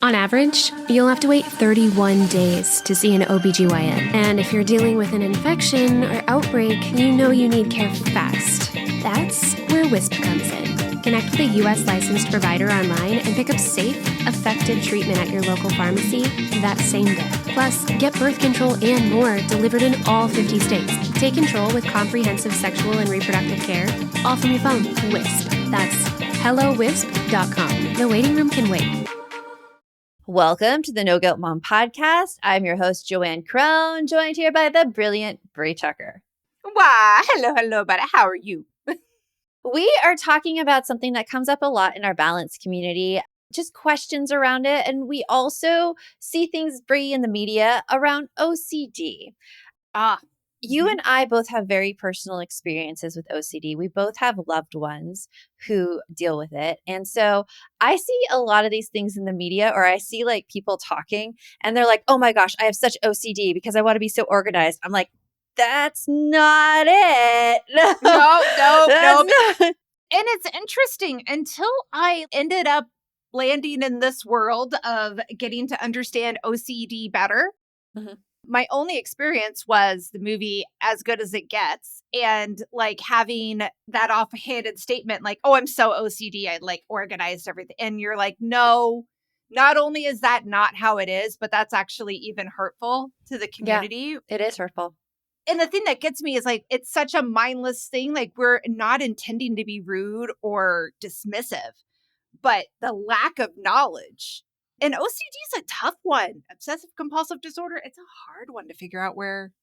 On average, you'll have to wait 31 days to see an OBGYN. And if you're dealing with an infection or outbreak, you know you need care fast. That's where WISP comes in. Connect with a U.S. licensed provider online and pick up safe, effective treatment at your local pharmacy that same day. Plus, get birth control and more delivered in all 50 states. Take control with comprehensive sexual and reproductive care, all from your phone. WISP. That's HelloWisp.com. The waiting room can wait. Welcome to the No Guilt Mom podcast. I'm your host, Joanne Crone, joined here by the brilliant Brie Tucker. Why, hello, buddy. How are you? We are talking about something that comes up a lot in our balance community, just questions around it. And we also see things, Brie, in the media around OCD. You and I both have very personal experiences with OCD. We both have loved ones who deal with it. And so I see a lot of these things in the media, or I see like people talking and they're like, oh my gosh, I have such OCD because I want to be so organized. I'm like, that's not it. No. And it's interesting, until I ended up landing in this world of getting to understand OCD better. Mm-hmm. My only experience was the movie As Good as It Gets, and like having that offhanded statement like, oh, I'm so OCD, I like organized everything. And you're like, no, not only is that not how it is, but that's actually even hurtful to the community. Yeah, it is hurtful. And the thing that gets me is like, it's such a mindless thing. Like, we're not intending to be rude or dismissive, but the lack of knowledge. And OCD is a tough one. Obsessive compulsive disorder, it's a hard one to figure out where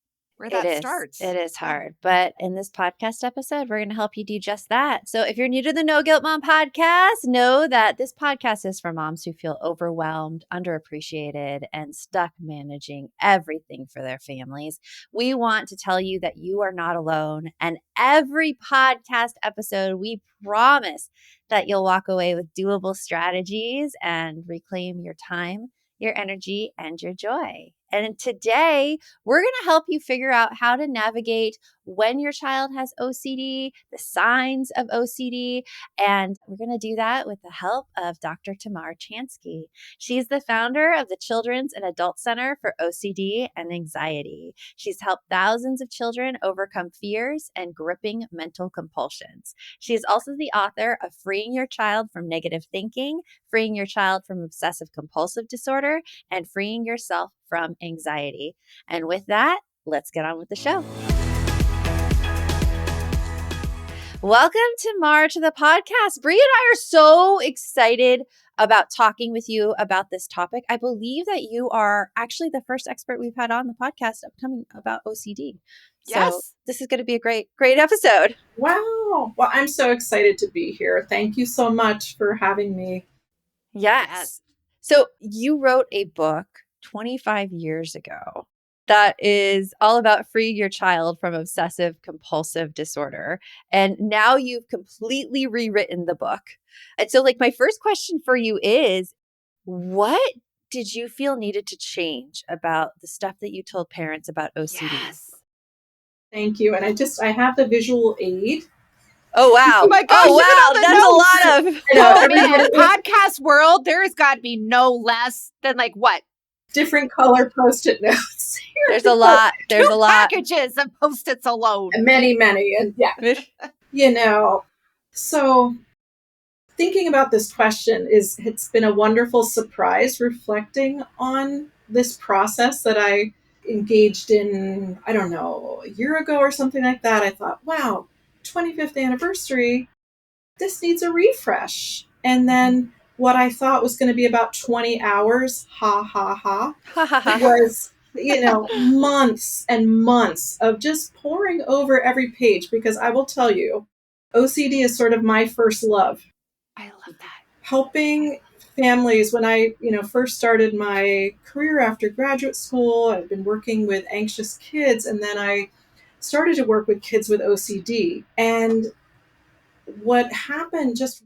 that starts. It is hard. But in this podcast episode, we're going to help you do just that. So if you're new to the No Guilt Mom podcast, know that this podcast is for moms who feel overwhelmed, underappreciated, and stuck managing everything for their families. We want to tell you that you are not alone. And every podcast episode, we promise that you'll walk away with doable strategies and reclaim your time, your energy, and your joy. And today, we're going to help you figure out how to navigate when your child has OCD, the signs of OCD, and we're going to do that with the help of Dr. TamarChanksy. She's the founder of the Children's and Adult Center for OCD and Anxiety. She's helped thousands of children overcome fears and gripping mental compulsions. She is also the author of Freeing Your Child from Negative Thinking, Freeing Your Child from Obsessive Compulsive Disorder, and Freeing Yourself from Anxiety. And with that, let's get on with the show. Welcome, Tamar, to the podcast. Brie and I are so excited about talking with you about this topic. I believe that you are actually the first expert we've had on the podcast upcoming about OCD. Yes. So this is going to be a great episode. Wow. Well, I'm so excited to be here. Thank you so much for having me. Yes. So you wrote a book 25 years ago that is all about freeing your child from obsessive compulsive disorder. And now you've completely rewritten the book. And so like my first question for you is, what did you feel needed to change about the stuff that you told parents about OCD? Yes. Thank you. And I have the visual aid. Oh, wow. Oh, my gosh. Oh, wow. That's a lot of... No, in the podcast world, there's got to be no less than like what? Different color Post-it notes. There's a lot. There's a lot. Packages of Post-its alone. And many. And yeah. So thinking about this question it's been a wonderful surprise reflecting on this process that I engaged in, I don't know, a year ago or something like that. I thought, wow, 25th anniversary, this needs a refresh. And then what I thought was going to be about 20 hours, was, months and months of just poring over every page, because I will tell you, OCD is sort of my first love. I love that. Helping families. When I, first started my career after graduate school, I've been working with anxious kids, and then I started to work with kids with OCD. And what happened, just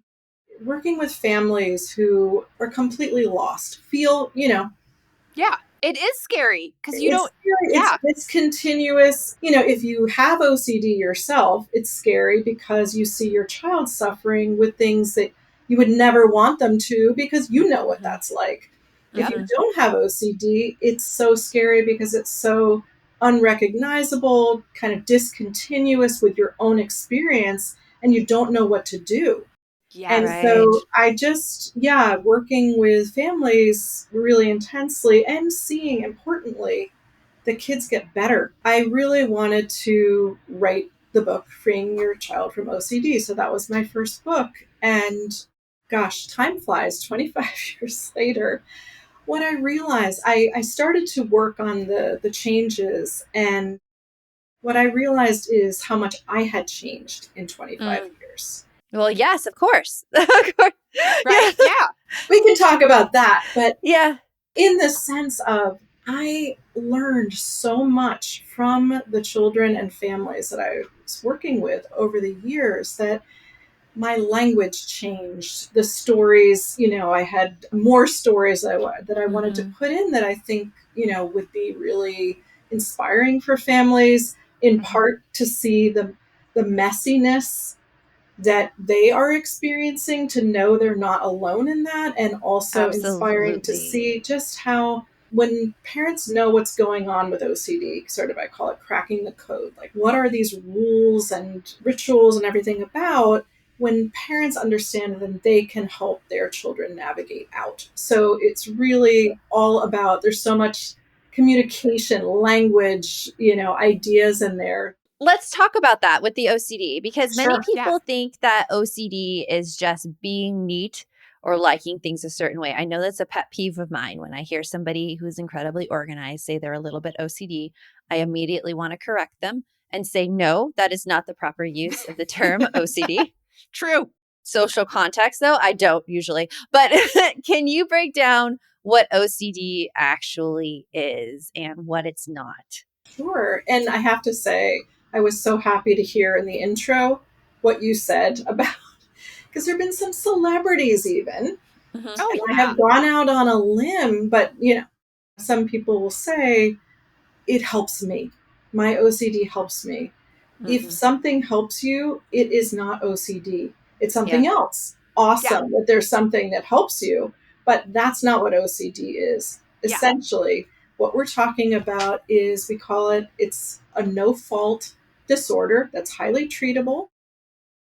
working with families who are completely lost, feel, Yeah, it is scary because you don't. Scary. Yeah, it's continuous. If you have OCD yourself, it's scary because you see your child suffering with things that you would never want them to, because you know what that's like. If you Mhm. don't have OCD, it's so scary because it's so unrecognizable, kind of discontinuous with your own experience, and you don't know what to do. And Yes. Right. so I just, yeah, working with families really intensely and seeing, importantly, the kids get better. I really wanted to write the book, Freeing Your Child from OCD. So that was my first book. And gosh, time flies 25 years later. What I realized, I started to work on the changes. And what I realized is how much I had changed in 25 Mm. years. Well, yes, of course. Of course. Right. Yeah. Yeah. We can talk about that. But Yeah. in the sense of, I learned so much from the children and families that I was working with over the years that my language changed. The stories, I had more stories that I wanted to Mhm. put in that I think, would be really inspiring for families, in Mhm. part to see the messiness that they are experiencing, to know they're not alone in that, and also inspiring to Absolutely. see just how, when parents know what's going on with OCD, sort of, I call it cracking the code. Like, what are these rules and rituals and everything about? When parents understand them, they can help their children navigate out. So it's really all about, there's so much communication, language, ideas in there. Let's talk about that with the OCD, because many Sure. Yeah. people think that OCD is just being neat or liking things a certain way. I know that's a pet peeve of mine. When I hear somebody who's incredibly organized say they're a little bit OCD, I immediately want to correct them and say, no, that is not the proper use of the term OCD. True. Social context, though, I don't usually. But can you break down what OCD actually is and what it's not? Sure. And I have to say, I was so happy to hear in the intro what you said about, because there have been some celebrities even, Mhm. Oh, and I yeah. have gone out on a limb, but some people will say, it helps me. My OCD helps me. If Mhm. something helps you, it is not OCD. It's Yeah. something else. Yeah. Awesome that there's something that helps you, but that's not what OCD is. Yeah. Essentially, what we're talking about is, we call it, it's a no fault disorder that's highly treatable.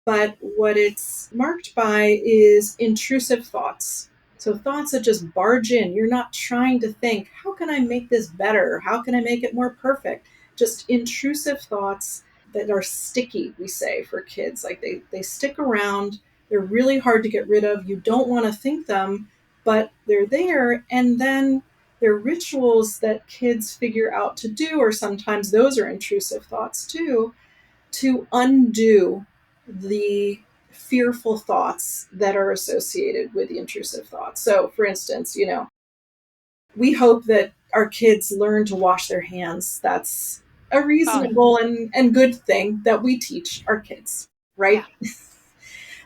But what it's marked by is intrusive thoughts. So thoughts that just barge in. You're not trying to think, how can I make this better? How can I make it more perfect? Just intrusive thoughts that are sticky, we say, for kids. Like, they stick around. They're really hard to get rid of. You don't want to think them, but they're there. And then they're rituals that kids figure out to do, or sometimes those are intrusive thoughts too, to undo the fearful thoughts that are associated with the intrusive thoughts. So, for instance, we hope that our kids learn to wash their hands. That's a Oh, reasonable and good thing that we teach our kids, yeah. right?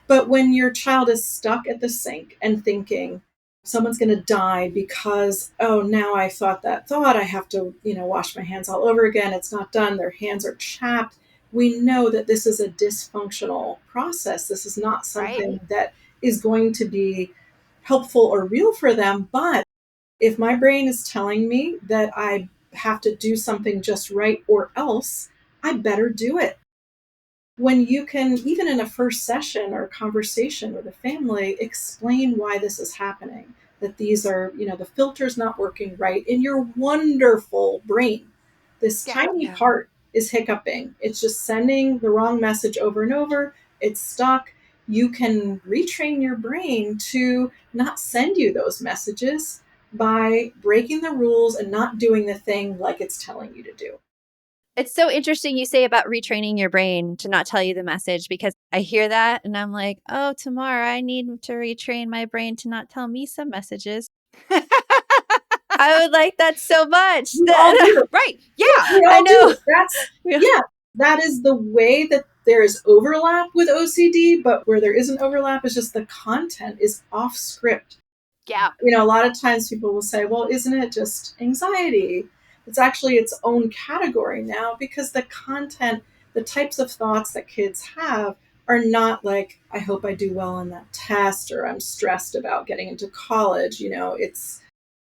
But when your child is stuck at the sink and thinking, someone's going to die because, oh, now I thought that thought, I have to, wash my hands all over again. It's not done. Their hands are chapped. We know that this is a dysfunctional process. This is not Right. something that is going to be helpful or real for them. But if my brain is telling me that I have to do something just right or else, I better do it. When you can, even in a first session or conversation with a family, explain why this is happening, that these are, the filter's not working right in your wonderful brain. This Yeah. tiny Yeah. part is hiccuping. It's just sending the wrong message over and over. It's stuck. You can retrain your brain to not send you those messages by breaking the rules and not doing the thing like it's telling you to do. It's so interesting you say about retraining your brain to not tell you the message, because I hear that and I'm like, oh, Tamar, I need to retrain my brain to not tell me some messages. I would like that so much. We all do. Right. Yeah, Yeah. we I all know. do. That's, Yeah. yeah, that is the way that there is overlap with OCD, but where there isn't overlap is just the content is off script. Yeah. A lot of times people will say, well, isn't it just anxiety? It's actually its own category now, because the content, the types of thoughts that kids have are not like, I hope I do well on that test, or I'm stressed about getting into college. It's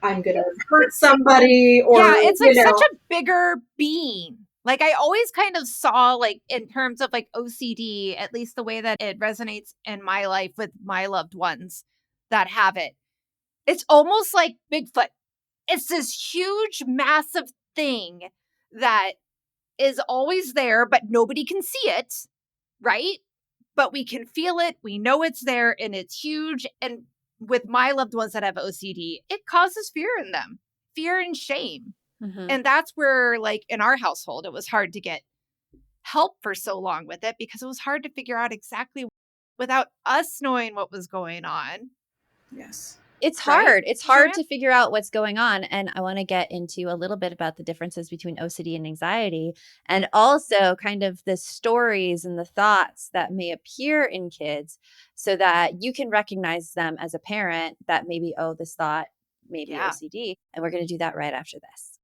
I'm going to hurt somebody or, yeah, it's like such a bigger being. Like I always kind of saw like in terms of like OCD, at least the way that it resonates in my life with my loved ones that have it. It's almost like Bigfoot. It's this huge, massive thing that is always there, but nobody can see it, right? But we can feel it. We know it's there and it's huge. And with my loved ones that have OCD, it causes fear in them, fear and shame. Mm-hmm. And that's where, like, in our household, it was hard to get help for so long with it because it was hard to figure out exactly without us knowing what was going on. Yes. It's Right, hard. It's hard Joanne? to figure out what's going on. And I want to get into a little bit about the differences between OCD and anxiety, and also kind of the stories and the thoughts that may appear in kids so that you can recognize them as a parent that maybe, oh, this thought may be Yeah. OCD. And we're going to do that right after this.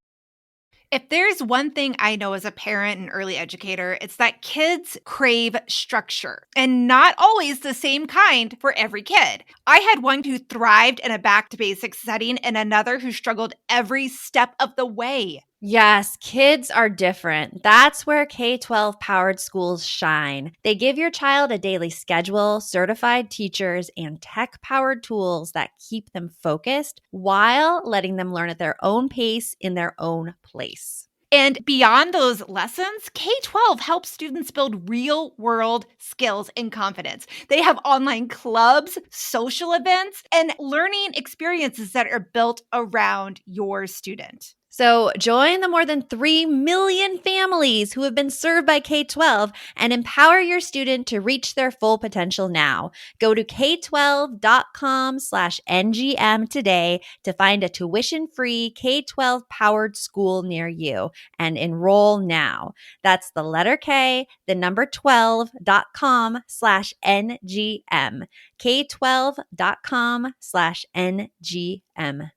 If there's one thing I know as a parent and early educator, it's that kids crave structure and not always the same kind for every kid. I had one who thrived in a back to basics setting and another who struggled every step of the way. Yes, kids are different. That's where K-12 powered schools shine. They give your child a daily schedule, certified teachers, and tech-powered tools that keep them focused while letting them learn at their own pace in their own place. And beyond those lessons, K-12 helps students build real-world skills and confidence. They have online clubs, social events, and learning experiences that are built around your student. So join the more than 3 million families who have been served by K-12 and empower your student to reach their full potential now. Go to k12.com/ngm today to find a tuition-free K-12 powered school near you and enroll now. That's the letter K, the number 12.com/ngm. k12.com/ngm.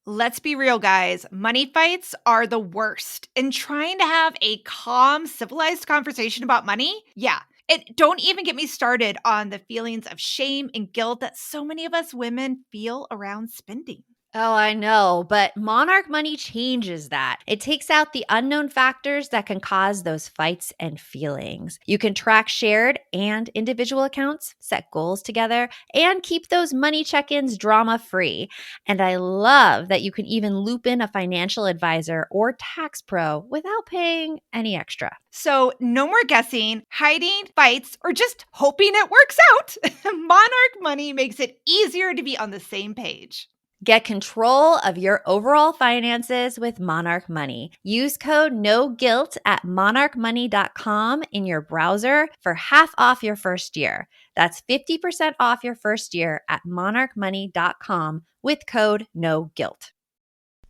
Let's be real, guys. Money fights are the worst. And trying to have a calm, civilized conversation about money, yeah. And don't even get me started on the feelings of shame and guilt that so many of us women feel around spending. Oh, I know, but Monarch Money changes that. It takes out the unknown factors that can cause those fights and feelings. You can track shared and individual accounts, set goals together, and keep those money check-ins drama-free. And I love that you can even loop in a financial advisor or tax pro without paying any extra. So no more guessing, hiding, fights, or just hoping it works out. Monarch Money makes it easier to be on the same page. Get control of your overall finances with Monarch Money. Use code NOGUILT at monarchmoney.com in your browser for half off your first year. That's 50% off your first year at monarchmoney.com with code NOGUILT.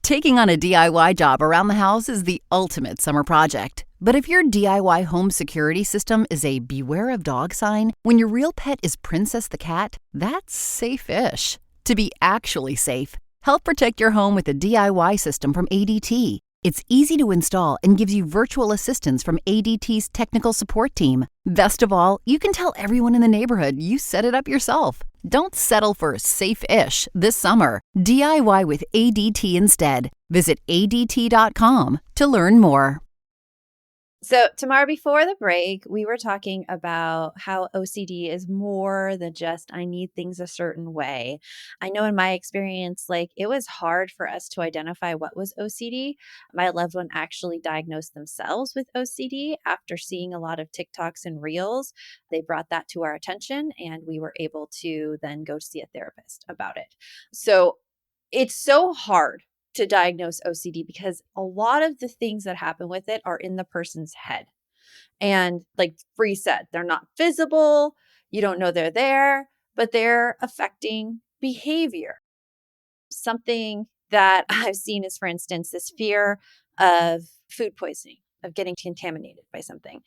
Taking on a DIY job around the house is the ultimate summer project. But if your DIY home security system is a beware of dog sign, when your real pet is Princess the cat, that's safe-ish. To be actually safe, help protect your home with a DIY system from ADT. It's easy to install and gives you virtual assistance from ADT's technical support team. Best of all, you can tell everyone in the neighborhood you set it up yourself. Don't settle for safe-ish this summer. DIY with ADT instead. Visit ADT.com to learn more. So, Tamar, before the break, we were talking about how OCD is more than just, I need things a certain way. I know in my experience, like it was hard for us to identify what was OCD. My loved one actually diagnosed themselves with OCD after seeing a lot of TikToks and Reels. They brought that to our attention and we were able to then go see a therapist about it. So, it's so hard to diagnose OCD because a lot of the things that happen with it are in the person's head. And like Bree said, they're not visible. You don't know they're there, but they're affecting behavior. Something that I've seen is, for instance, this fear of food poisoning, of getting contaminated by something.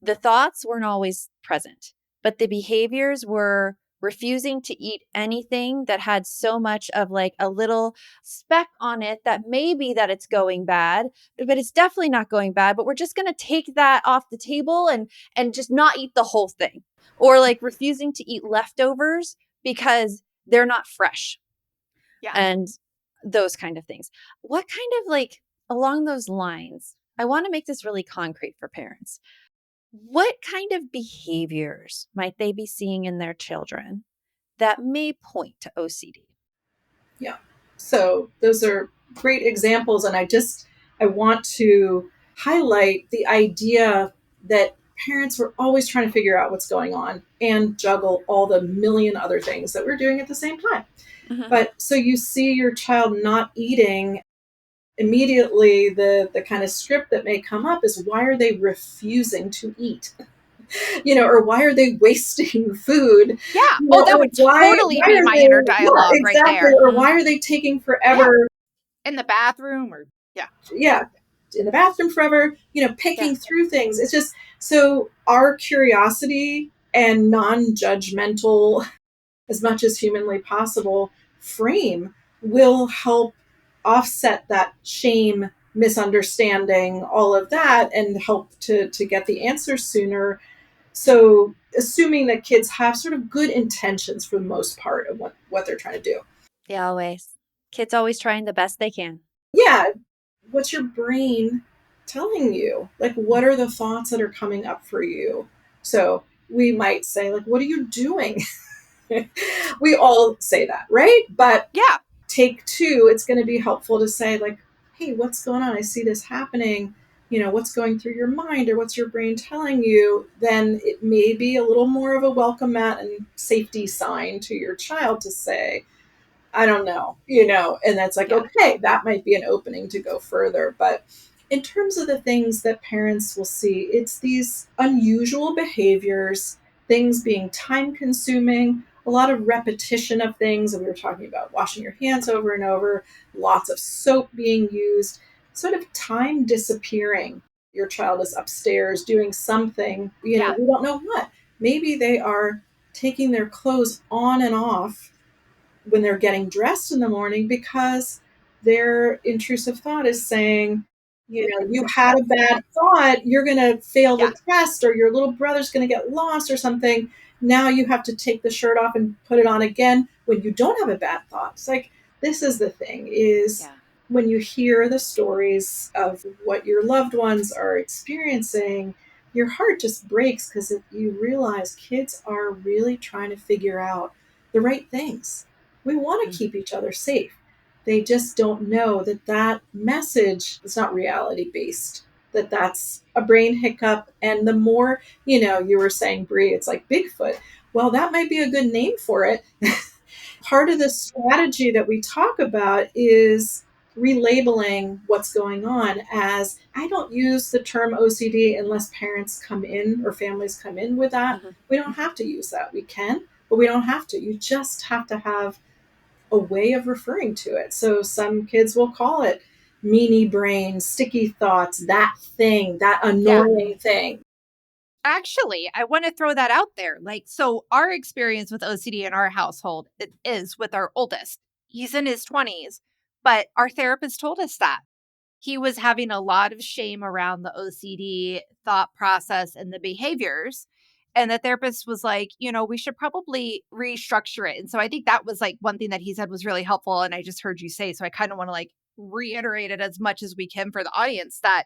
The thoughts weren't always present, but the behaviors were refusing to eat anything that had so much of like a little speck on it that maybe that it's going bad, but it's definitely not going bad, but we're just going to take that off the table and just not eat the whole thing. Or like refusing to eat leftovers because they're not fresh. Yeah. And those kind of things. What kind of like along those lines, I want to make this really concrete for parents. What kind of behaviors might they be seeing in their children that may point to OCD? Yeah. So those are great examples. And I want to highlight the idea that parents were always trying to figure out what's going on and juggle all the million other things that we're doing at the same time. Mhm. But so you see your child not eating, immediately the kind of script that may come up is, why are they refusing to eat? Or why are they wasting food? Yeah. Oh, that would totally be my inner dialogue right exactly. there. Or why are they taking forever In the bathroom or in the bathroom forever, picking through things. It's just, so our curiosity and non-judgmental, as much as humanly possible, frame will help offset that shame, misunderstanding, all of that, and help to get the answers sooner. So assuming that kids have sort of good intentions for the most part of what they're trying to do. Yeah, always. Kids always trying the best they can. Yeah. What's your brain telling you? Like, what are the thoughts that are coming up for you? So we might say, like, what are you doing? We all say that, right? But yeah. take two, it's going to be helpful to say, like, hey, what's going on? I see this happening. What's going through your mind, or what's your brain telling you? Then it may be a little more of a welcome mat and safety sign to your child to say, I don't know, and that's like, okay, that might be an opening to go further. But in terms of the things that parents will see, it's these unusual behaviors, things being time consuming, a lot of repetition of things. And we were talking about washing your hands over and over, lots of soap being used, sort of time disappearing. Your child is upstairs doing something, we don't know what. Maybe they are taking their clothes on and off when they're getting dressed in the morning, because their intrusive thought is saying, you had a bad thought, you're going to fail the test, or your little brother's going to get lost or something. Now you have to take the shirt off and put it on again when you don't have a bad thought. It's like, this is the thing is, when you hear the stories of what your loved ones are experiencing, your heart just breaks, because you realize kids are really trying to figure out the right things. We want to keep each other safe. They just don't know that message is not reality based, that's a brain hiccup. And the more, you were saying, Bree, it's like Bigfoot. Well, that might be a good name for it. Part of the strategy that we talk about is relabeling what's going on as, I don't use the term OCD unless parents come in or families come in with that. We don't have to use that. We can, but we don't have to. You just have to have a way of referring to it. So some kids will call it meanie brain, sticky thoughts, that thing, that annoying thing. Actually, I want to throw that out there. So our experience with OCD in our household, it is with our oldest. He's in his 20s, but our therapist told us that he was having a lot of shame around the OCD thought process and the behaviors. And the therapist was like, we should probably restructure it. And so I think that was like one thing that he said was really helpful. And I just heard you say, so I kind of want to reiterate it as much as we can for the audience, that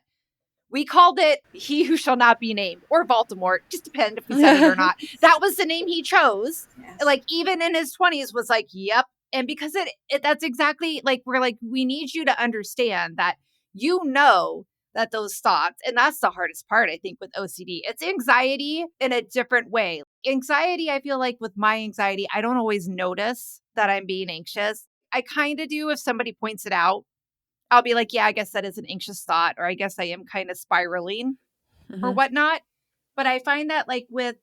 we called it He Who Shall Not Be Named, or Voldemort. Just depend if we said it or not. That was the name he chose. Yes. Even in his 20s was like, yep. And because that's exactly we're we need you to understand that, that those thoughts, and that's the hardest part, I think, with OCD. It's anxiety in a different way. Anxiety, I feel like with my anxiety, I don't always notice that I'm being anxious. I kind of do if somebody points it out. I'll be like, yeah, I guess that is an anxious thought, or I guess I am kind of spiraling or whatnot. But I find that with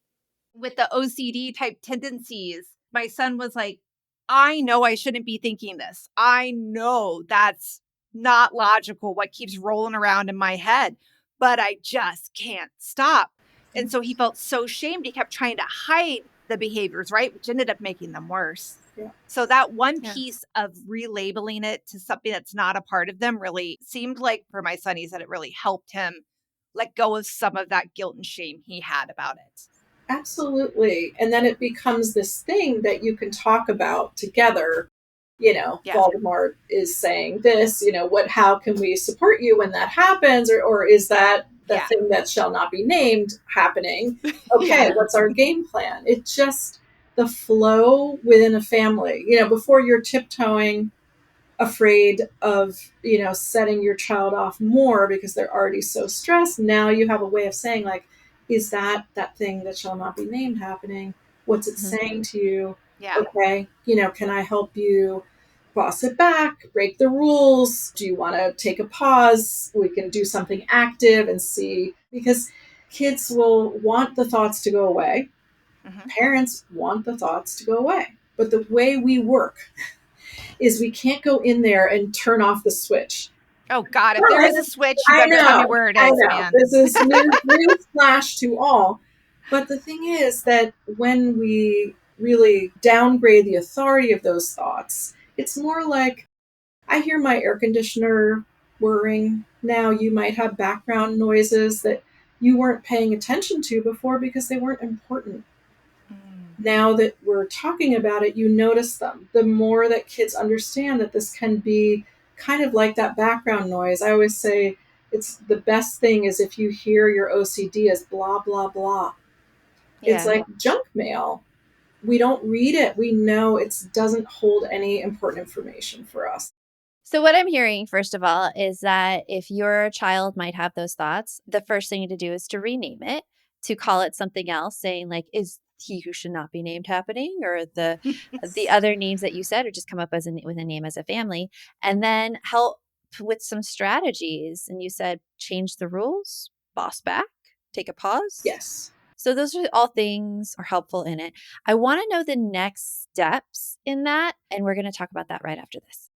the OCD type tendencies, my son was like, I know I shouldn't be thinking this. I know that's not logical, what keeps rolling around in my head, but I just can't stop. And so he felt so shamed. He kept trying to hide the behaviors, right? Which ended up making them worse. Yeah. So that one piece of relabeling it to something that's not a part of them really seemed like, for my son, he said it really helped him let go of some of that guilt and shame he had about it. Absolutely. And then it becomes this thing that you can talk about together, Yeah. Voldemort is saying this, how can we support you when that happens? Or is that the thing that shall not be named happening? Okay, what's our game plan? It's just the flow within a family, before you're tiptoeing afraid of, setting your child off more because they're already so stressed. Now you have a way of saying, like, is that thing that shall not be named happening? What's it saying to you? Yeah. Okay. Can I help you boss it back, break the rules? Do you want to take a pause? We can do something active and see, because kids will want the thoughts to go away. Parents want the thoughts to go away. But the way we work is we can't go in there and turn off the switch. Oh God, if there is a switch, you better tell me where it is, man. This is news flash to all. But the thing is that when we really downgrade the authority of those thoughts, it's more like, I hear my air conditioner whirring. Now you might have background noises that you weren't paying attention to before because they weren't important. Now that we're talking about it, you notice them. The more that kids understand that this can be kind of like that background noise. I always say it's the best thing is if you hear your OCD as blah, blah, blah. Yeah. It's like junk mail. We don't read it. We know it doesn't hold any important information for us. So what I'm hearing, first of all, is that if your child might have those thoughts, the first thing to do is to rename it, to call it something else, saying like, is he who should not be named happening, or the other names that you said, or just come up with a name as a family, and then help with some strategies. And you said, change the rules, boss back, take a pause. Yes. So those are all things are helpful in it. I want to know the next steps in that, and we're going to talk about that right after this.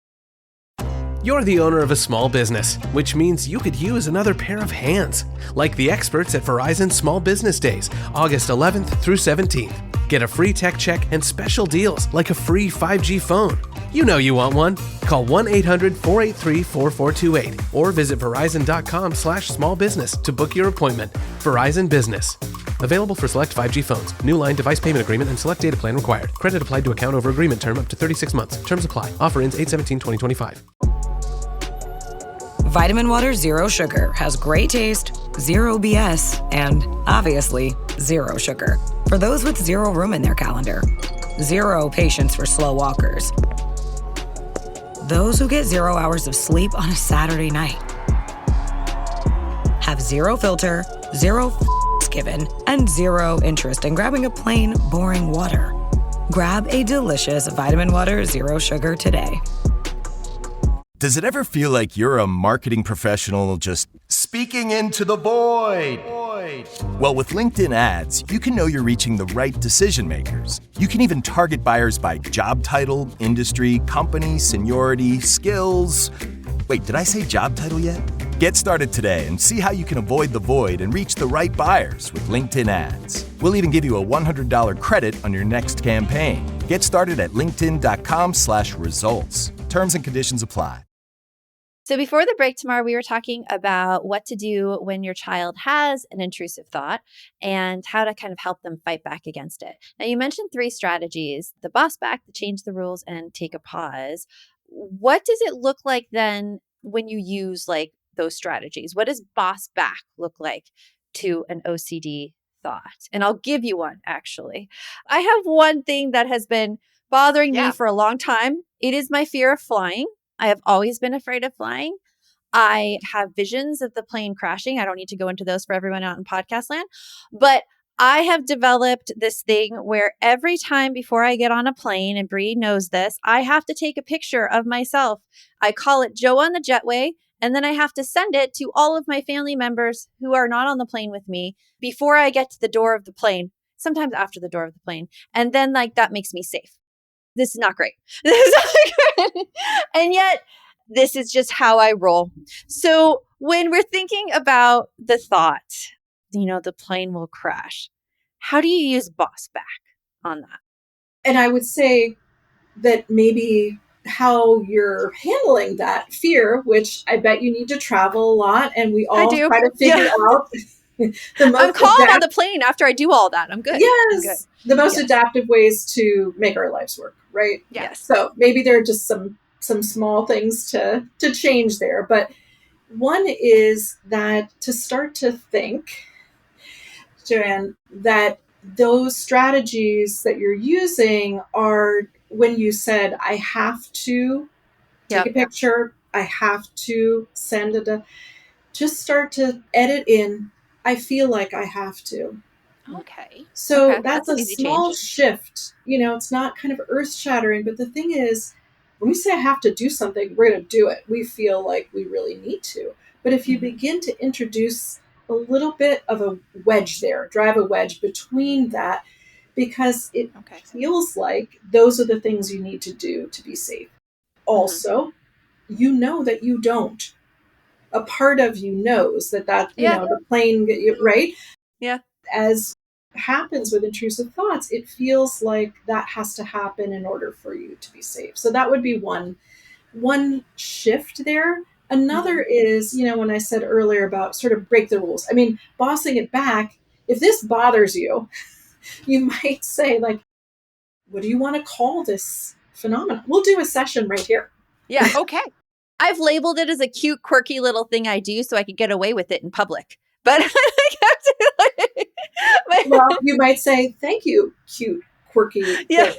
You're the owner of a small business, which means you could use another pair of hands, like the experts at Verizon Small Business Days, August 11th through 17th. Get a free tech check and special deals like a free 5G phone. You know you want one. Call 1-800-483-4428 or visit verizon.com/smallbusiness to book your appointment. Verizon Business. Available for select 5G phones. New line device payment agreement and select data plan required. Credit applied to account over agreement term up to 36 months. Terms apply. Offer ends 8/17/2025. Vitamin Water Zero Sugar has great taste, zero BS, and obviously zero sugar. For those with zero room in their calendar, zero patience for slow walkers, those who get 0 hours of sleep on a Saturday night, have zero filter, zero given, and zero interest in grabbing a plain, boring water. Grab a delicious Vitamin Water Zero Sugar today. Does it ever feel like you're a marketing professional just speaking into the void? Well, with LinkedIn ads, you can know you're reaching the right decision makers. You can even target buyers by job title, industry, company, seniority, skills. Wait, did I say job title yet? Get started today and see how you can avoid the void and reach the right buyers with LinkedIn ads. We'll even give you a $100 credit on your next campaign. Get started at linkedin.com/results. Terms and conditions apply. So before the break, Tamar, we were talking about what to do when your child has an intrusive thought and how to kind of help them fight back against it. Now, you mentioned 3 strategies: the boss back, the change the rules, and take a pause. What does it look like then when you use like those strategies? What does boss back look like to an OCD thought? And I'll give you one, actually. I have one thing that has been bothering me for a long time. It is my fear of flying. I have always been afraid of flying. I have visions of the plane crashing. I don't need to go into those for everyone out in podcast land, but I have developed this thing where every time before I get on a plane, and Bree knows this, I have to take a picture of myself. I call it Joe on the Jetway, and then I have to send it to all of my family members who are not on the plane with me before I get to the door of the plane, sometimes after the door of the plane. And then like that makes me safe. This is not great. This is not great. And yet, this is just how I roll. So when we're thinking about the thought, the plane will crash, how do you use boss back on that? And I would say that maybe how you're handling that fear, which I bet you need to travel a lot, and we all try to figure out I'm calm on the plane after I do all that. I'm good. Yes. I'm good. The most adaptive ways to make our lives work, right? Yes. So maybe there are just some small things to change there. But one is that to start to think, Joanne, that those strategies that you're using are when you said, I have to take a picture, I have to send it, just start to edit in, I feel like I have to. Okay. So that's an a easy small change. shift. It's not kind of earth shattering, but the thing is, when we say I have to do something, we're going to do it. We feel like we really need to. But if you begin to introduce a little bit of a wedge there, drive a wedge between that, because it feels like those are the things you need to do to be safe. Also, you know that you don't. A part of you knows that the plane, right? Yeah. As happens with intrusive thoughts, it feels like that has to happen in order for you to be safe. So that would be one shift there. Another is, when I said earlier about sort of break the rules. I mean, bossing it back. If this bothers you, you might say, like, what do you want to call this phenomenon? We'll do a session right here. Yeah. Okay. I've labeled it as a cute, quirky little thing I do so I could get away with it in public. But well, you might say, thank you, cute, quirky thing.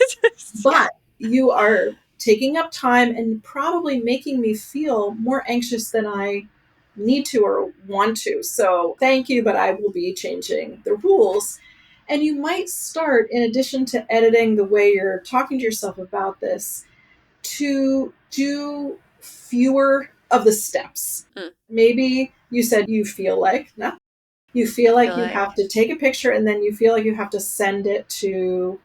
But you are taking up time and probably making me feel more anxious than I need to or want to. So thank you, but I will be changing the rules. And you might start, in addition to editing the way you're talking to yourself about this, to do fewer of the steps. Maybe you said you feel like, you feel like you have to take a picture and then you feel like you have to send it to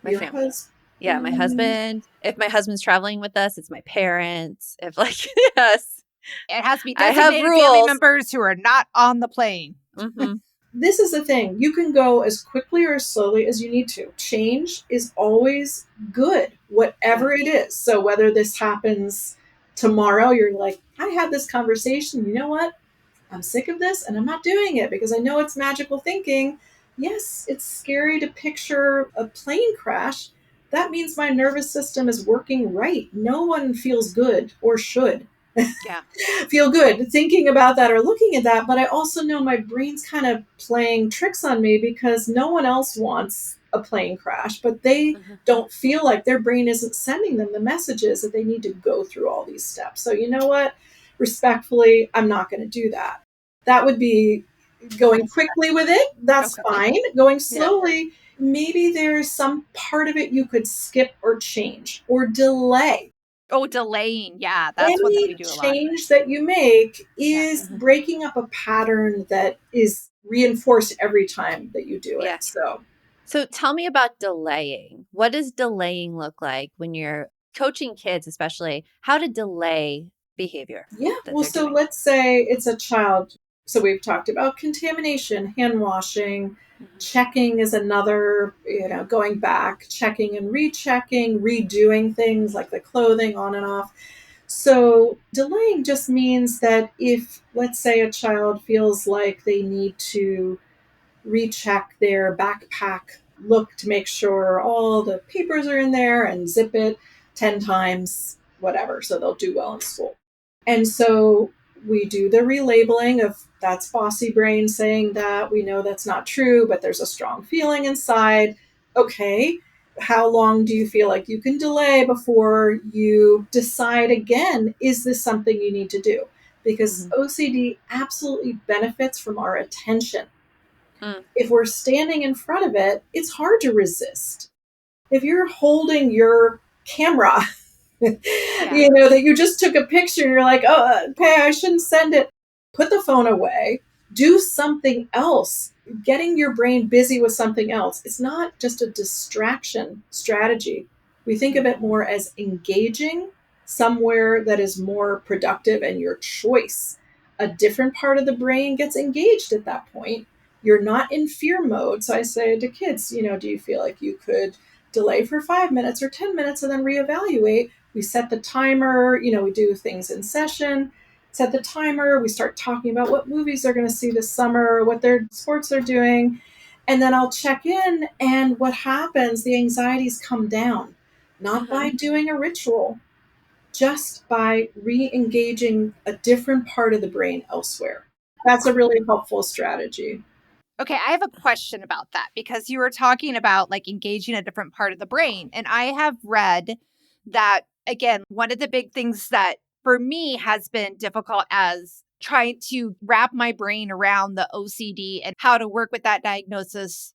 my family. Yeah, my husband. If my husband's traveling with us, it's my parents. If yes. It has to be designated family members who are not on the plane. This is the thing. You can go as quickly or as slowly as you need to. Change is always good, whatever it is. So whether this happens tomorrow, you're like, I had this conversation. You know what? I'm sick of this and I'm not doing it because I know it's magical thinking. Yes, it's scary to picture a plane crash. That means my nervous system is working right. No one feels good or should feel good thinking about that or looking at that. But I also know my brain's kind of playing tricks on me because no one else wants a plane crash, but they don't feel like their brain isn't sending them the messages that they need to go through all these steps. So you know what? Respectfully, I'm not going to do that. That would be going quickly with it. That's fine. Going slowly, maybe there's some part of it you could skip or change or delay. Oh, delaying. Yeah, that's what we do a lot. Any change that you make is breaking up a pattern that is reinforced every time that you do it. So tell me about delaying. What does delaying look like when you're coaching kids, especially how to delay behavior? Yeah. Well, so let's say it's a child. So we've talked about contamination, hand washing, checking is another, going back, checking and rechecking, redoing things like the clothing on and off. So delaying just means that if, let's say, a child feels like they need to recheck their backpack, look to make sure all the papers are in there and zip it 10 times, whatever, so they'll do well in school. And so we do the relabeling of that's bossy brain saying that. We know that's not true, but there's a strong feeling inside. Okay, how long do you feel like you can delay before you decide again, is this something you need to do? Because OCD absolutely benefits from our attention. If we're standing in front of it, it's hard to resist. If you're holding your camera, that you just took a picture and you're like, oh, okay, I shouldn't send it. Put the phone away. Do something else. Getting your brain busy with something else. It's not just a distraction strategy. We think of it more as engaging somewhere that is more productive and your choice. A different part of the brain gets engaged at that point. You're not in fear mode. So I say to kids, do you feel like you could delay for 5 minutes or 10 minutes and then reevaluate? We set the timer, we do things in session. set the timer. We start talking about what movies they're going to see this summer, what their sports they're doing. And then I'll check in, and what happens, the anxieties come down, not by doing a ritual, just by re-engaging a different part of the brain elsewhere. That's a really helpful strategy. Okay, I have a question about that because you were talking about like engaging a different part of the brain. And I have read that, again, one of the big things that for me has been difficult as trying to wrap my brain around the OCD and how to work with that diagnosis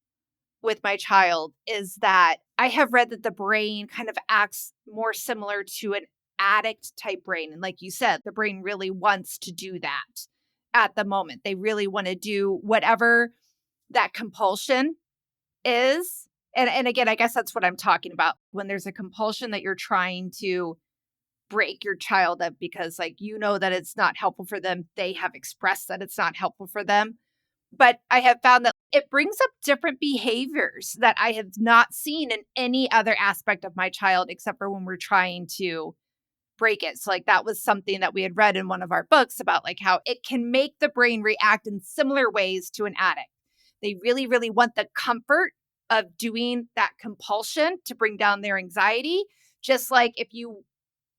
with my child is that I have read that the brain kind of acts more similar to an addict type brain. And like you said, the brain really wants to do that at the moment. They really want to do whatever that compulsion is. And again, I guess that's what I'm talking about. When there's a compulsion that you're trying to break your child up because like you know that it's not helpful for them. They have expressed that it's not helpful for them. But I have found that it brings up different behaviors that I have not seen in any other aspect of my child except for when we're trying to break it. So like that was something that we had read in one of our books about like how it can make the brain react in similar ways to an addict. They really, really want the comfort of doing that compulsion to bring down their anxiety. Just like if you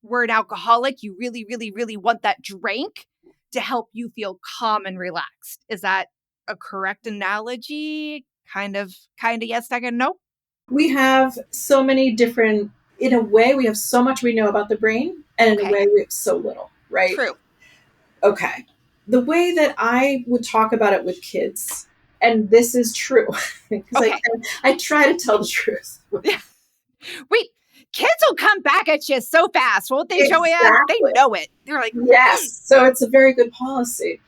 were an alcoholic, you really, really, really want that drink to help you feel calm and relaxed. Is that a correct analogy? Kind of yes, second, no? We have so many different, in a way, we have so much we know about the brain, and in a way, we have so little, right? True. Okay. The way that I would talk about it with kids, and this is true, because I try to tell the truth. Wait, kids will come back at you so fast, won't they, Joanne? They know it. They're like, yes. So it's a very good policy.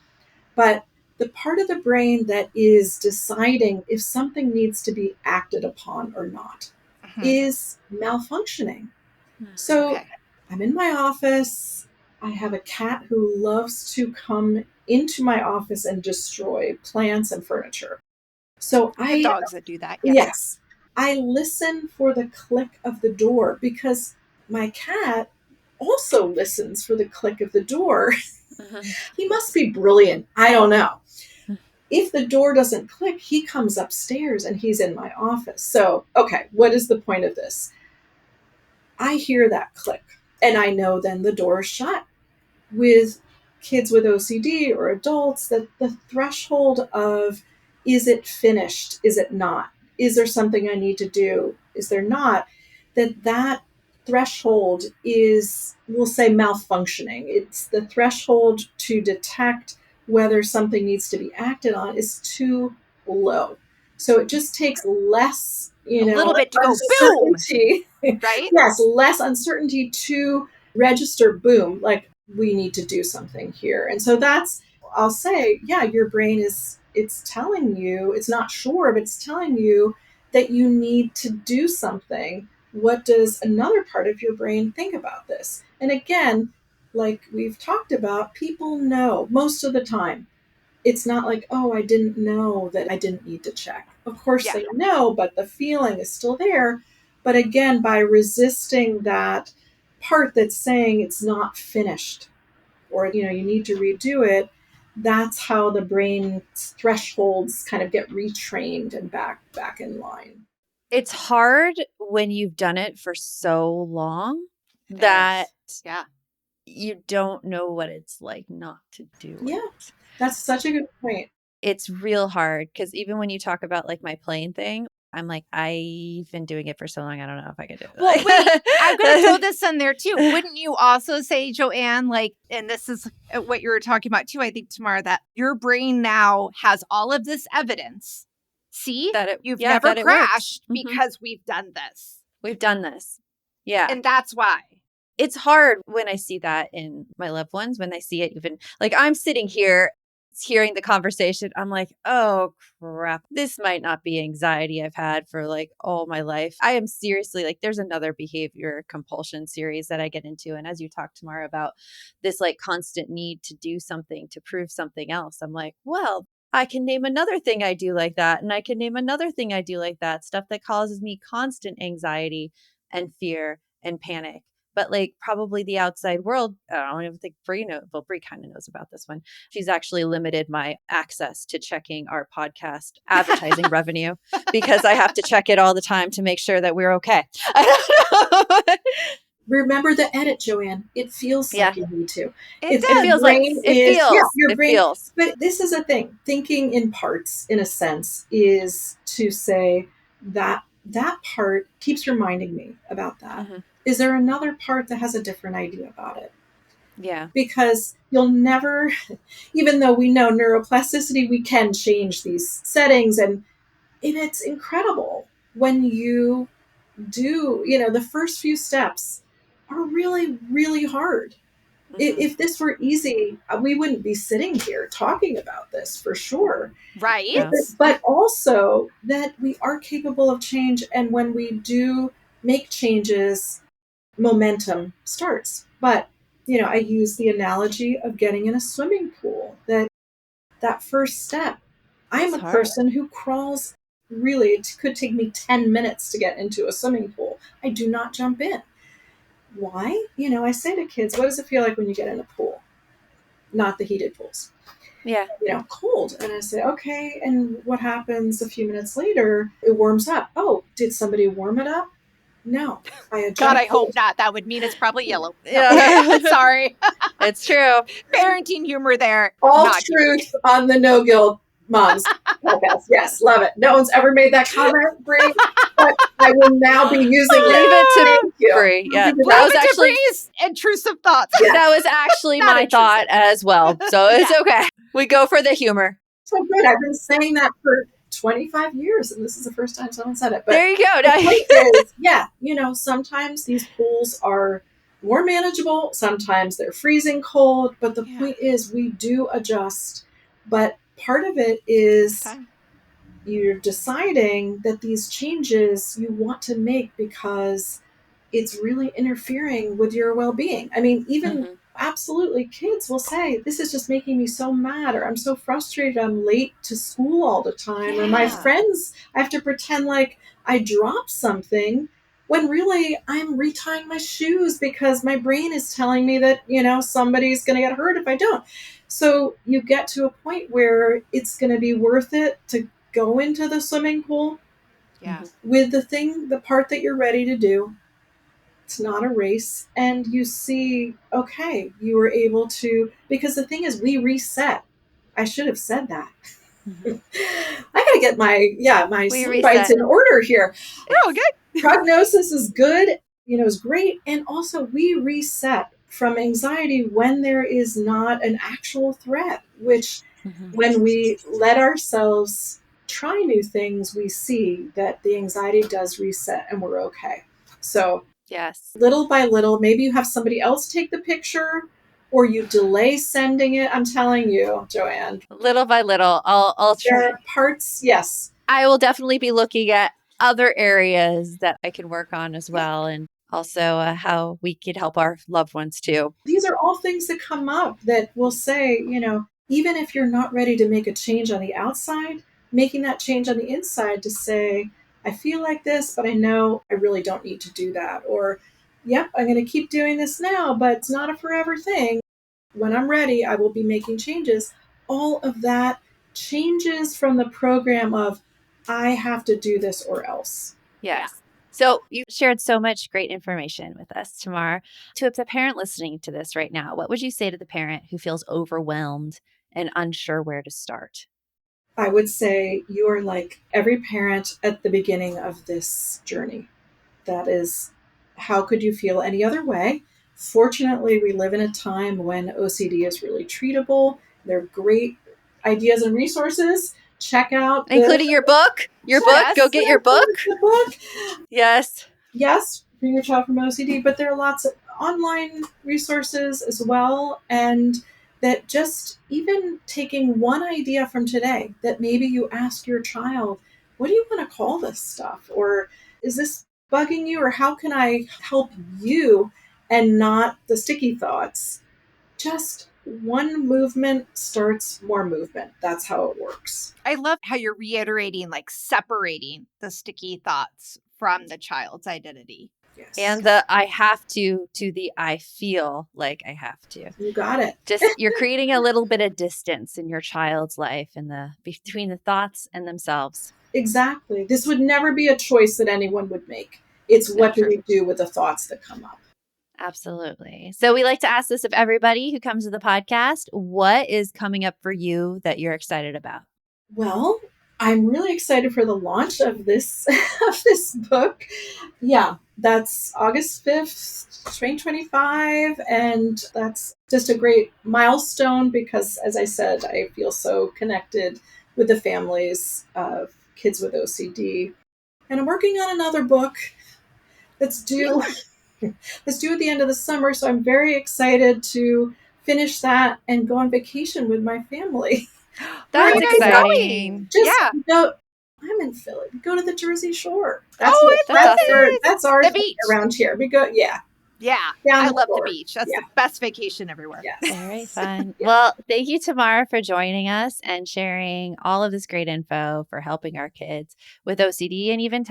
But the part of the brain that is deciding if something needs to be acted upon or not is malfunctioning. So I'm in my office. I have a cat who loves to come into my office and destroy plants and furniture. So I have dogs that do that. Yes. I listen for the click of the door because my cat also listens for the click of the door. He must be brilliant. I don't know. If the door doesn't click, he comes upstairs and he's in my office. So, okay, what is the point of this? I hear that click and I know then the door is shut. With kids with OCD or adults, that the threshold of, is it finished? Is it not? Is there something I need to do? Is there not? That threshold is, we'll say, malfunctioning. It's the threshold to detect whether something needs to be acted on is too low. So it just takes less, a little bit to go boom, right? Yes, less uncertainty to register boom, like we need to do something here. And so that's, I'll say, yeah, your brain it's telling you, it's not sure, but it's telling you that you need to do something. What does another part of your brain think about this? And again, like we've talked about, people know most of the time. It's not like, oh, I didn't know that I didn't need to check. Of course they know, but the feeling is still there. But again, by resisting that part that's saying it's not finished or, you need to redo it, that's how the brain's thresholds kind of get retrained and back in line. It's hard when you've done it for so long that you don't know what it's like not to do it. Yeah, that's such a good point. It's real hard because even when you talk about like my plane thing, I'm like, I've been doing it for so long, I don't know if I can do it. Well, wait, I'm going to throw this in there too. Wouldn't you also say, Joanne, like, and this is what you were talking about too, I think, Tamar, that your brain now has all of this evidence. See, that you've never crashed because we've done this. We've done this. Yeah. And that's why. It's hard when I see that in my loved ones, when I see it even, like I'm sitting here hearing the conversation, I'm like, oh crap, this might not be anxiety I've had for like all my life. I am seriously like, there's another behavior compulsion series that I get into. And as you talk tomorrow about this like constant need to do something, to prove something else, I'm like, well, I can name another thing I do like that. And I can name another thing I do like that. Stuff that causes me constant anxiety and fear and panic. but like probably the outside world, I don't even think Bree knows. Well, Bree kind of knows about this one. She's actually limited my access to checking our podcast advertising revenue because I have to check it all the time to make sure that we're okay. Remember the edit, Joanne. It feels like you need to. It feels like your brain. Feels. But this is a thing. Thinking in parts, in a sense, is to say that part keeps reminding me about that. Mm-hmm. Is there another part that has a different idea about it? Yeah. Because you'll never, even though we know neuroplasticity, we can change these settings, and it's incredible when you do, the first few steps are really, really hard. Mm-hmm. If this were easy, we wouldn't be sitting here talking about this for sure. Right. Yes. But also that we are capable of change. And when we do make changes, momentum starts. But, I use the analogy of getting in a swimming pool, that first step. I'm a person who crawls. Really, it could take me 10 minutes to get into a swimming pool. I do not jump in. Why? I say to kids, what does it feel like when you get in a pool? Not the heated pools. Yeah. Cold. And I say, okay. And what happens a few minutes later? It warms up. Oh, did somebody warm it up? No. God, I hope not. That would mean it's probably yellow. Yeah. Sorry. It's true. Parenting humor there. All truth on the No Guilt Moms podcast. Yes, love it. No one's ever made that comment, Bree, but I will now be using it to Bree. Yeah, that was actually Bree's intrusive thoughts. Yeah. That was actually my thought as well. So it's okay. We go for the humor. So good. I've been saying that for 25 years, and this is the first time someone said it. But there you go. The point is, sometimes these pools are more manageable. Sometimes they're freezing cold. But the point is, we do adjust. But part of it is you're deciding that these changes you want to make because it's really interfering with your well-being. I mean, even absolutely kids will say, this is just making me so mad, or I'm so frustrated I'm late to school all the time, or my friends, I have to pretend like I dropped something when really I'm retying my shoes because my brain is telling me that, somebody's going to get hurt if I don't. So you get to a point where it's going to be worth it to go into the swimming pool with the part that you're ready to do. It's not a race. And you see, okay, you were able to, because the thing is, we reset. I should have said that. I got to get my sleep bites in order here. Oh, good. Prognosis is good, is great. And also we reset from anxiety when there is not an actual threat, which when we let ourselves try new things, we see that the anxiety does reset and we're okay. So little by little, maybe you have somebody else take the picture or you delay sending it. I'm telling you, Joanne. Little by little, I'll try. There are parts, yes. I will definitely be looking at other areas that I can work on as well. And also how we could help our loved ones too. These are all things that come up that will say, even if you're not ready to make a change on the outside, making that change on the inside to say, I feel like this, but I know I really don't need to do that. Or, yep, I'm going to keep doing this now, but it's not a forever thing. When I'm ready, I will be making changes. All of that changes from the program of, I have to do this or else. Yes. So you shared so much great information with us, Tamar. To the parent listening to this right now, what would you say to the parent who feels overwhelmed and unsure where to start? I would say you are like every parent at the beginning of this journey. That is, how could you feel any other way? Fortunately, we live in a time when OCD is really treatable. There are great ideas and resources. Check out including your book. Go get your book. The book. Yes. Free Your Child from OCD. But there are lots of online resources as well. And that just even taking one idea from today, that maybe you ask your child, what do you want to call this stuff? Or is this bugging you? Or how can I help you and not the sticky thoughts? Just one movement starts more movement. That's how it works. I love how you're reiterating, like separating the sticky thoughts from the child's identity. Yes. And the I have to the I feel like I have to. You got it. Just you're creating a little bit of distance in your child's life and between the thoughts and themselves. Exactly. This would never be a choice that anyone would make. It's what do we do with the thoughts that come up? Absolutely. So we like to ask this of everybody who comes to the podcast. What is coming up for you that you're excited about? Well, I'm really excited for the launch of this book. Yeah, that's August 5th, 2025. And that's just a great milestone because, as I said, I feel so connected with the families of kids with OCD. And I'm working on another book that's due at the end of the summer. So I'm very excited to finish that and go on vacation with my family. That's Where are you guys exciting. going? I'm in Philly. We go to the Jersey Shore. That's our the thing beach around here. We go, Yeah, down I the love the shore. beach. That's Yeah. the best vacation everywhere. Yes. Very fun. Yeah. Well, thank you, Tamar, for joining us and sharing all of this great info for helping our kids with OCD and even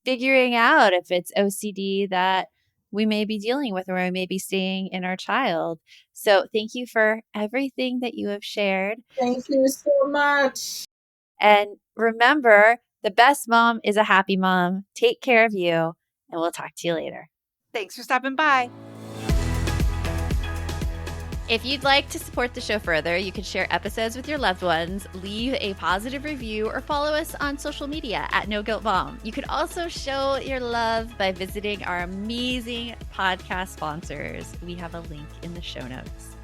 figuring out if it's OCD that we may be dealing with or we may be seeing in our child. So thank you for everything that you have shared. Thank you so much. And remember, the best mom is a happy mom. Take care of you, and we'll talk to you later. Thanks for stopping by. If you'd like to support the show further, you can share episodes with your loved ones, leave a positive review, or follow us on social media at No Guilt Mom. You can also show your love by visiting our amazing podcast sponsors. We have a link in the show notes.